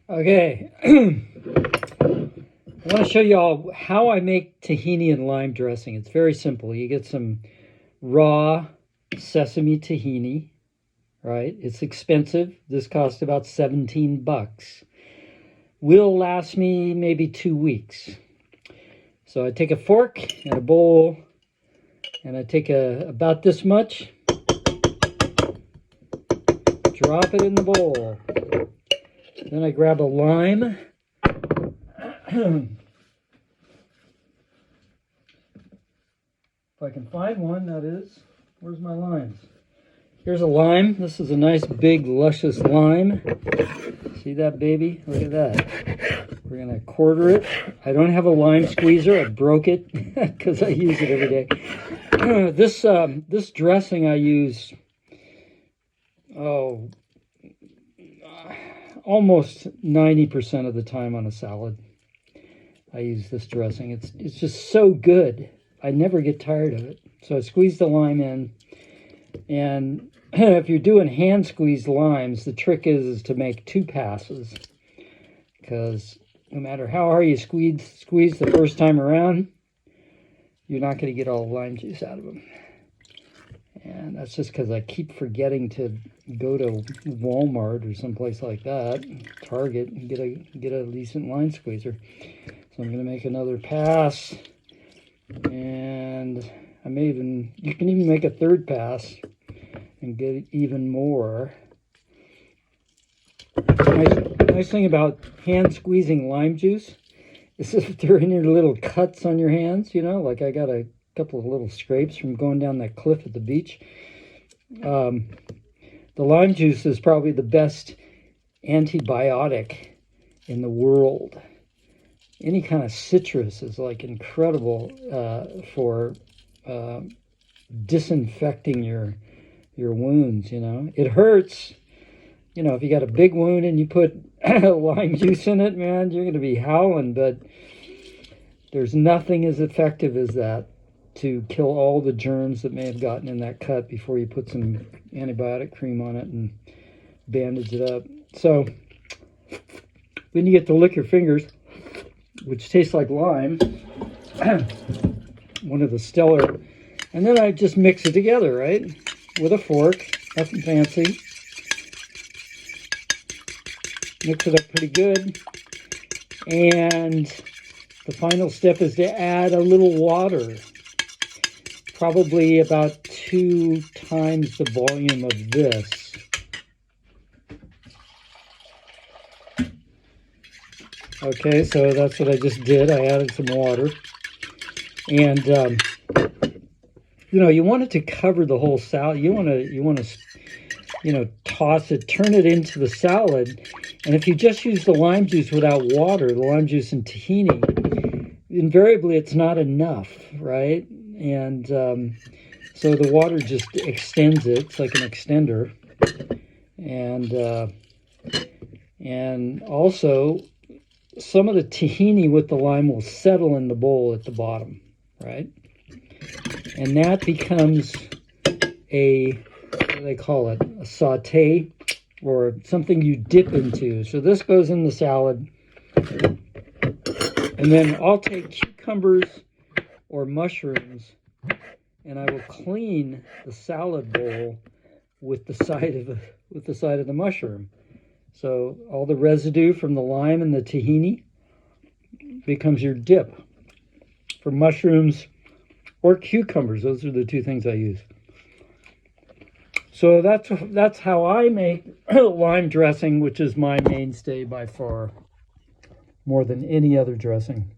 Okay, I want to show you all how I make tahini and lime dressing. It's very simple. You get some raw sesame tahini, right? It's expensive. This cost about 17 bucks. Will last me maybe 2 weeks. So I take a fork and a bowl, and I take about this much, drop it in the bowl. Then I grab a lime. If I can find one, that is. Where's my limes? Here's a lime. This is a nice big luscious lime. See that baby? Look at that. We're going to quarter it. I don't have a lime squeezer. I broke it because I use it every day. This dressing I use, almost 90% of the time on a salad. I use this dressing. It's just so good. I never get tired of it. So I squeeze the lime in, and if you're doing hand squeezed limes, the trick is to make 2 passes, because no matter how hard you squeeze the first time around, you're not going to get all the lime juice out of them. And that's just because I keep forgetting to go to Walmart or someplace like that, Target, and get a decent lime squeezer. So I'm going to make another pass, and you can even make a 3rd pass and get even more. Nice thing about hand squeezing lime juice is if there are any little cuts on your hands, you know, like I got a couple of little scrapes from going down that cliff at the beach. The lime juice is probably the best antibiotic in the world. Any kind of citrus is like incredible for disinfecting your wounds, you know. It hurts, you know, if you got a big wound and you put lime juice in it, man, you're going to be howling, but there's nothing as effective as that to kill all the germs that may have gotten in that cut before you put some antibiotic cream on it and bandage it up. So then you get to lick your fingers, which tastes like lime, one of the stellar, and then I just mix it together, right, with a fork, nothing fancy. Mix it up pretty good, and the final step is to add a little water, probably about 2 times the volume of this. Okay, so that's what I just did. I added some water, and you know, you want it to cover the whole salad. You want to you know, toss it, turn it into the salad. And if you just use the lime juice without water, the lime juice and tahini, invariably it's not enough, right? And so the water just extends it. It's like an extender. And also, some of the tahini with the lime will settle in the bowl at the bottom, right? And that becomes what do they call it? A saute, or something you dip into. So this goes in the salad. And then I'll take cucumbers or mushrooms, and I will clean the salad bowl with the side of the mushroom. So all the residue from the lime and the tahini becomes your dip. For mushrooms or cucumbers, those are the 2 things I use. So that's how I make lime dressing, which is my mainstay by far, more than any other dressing.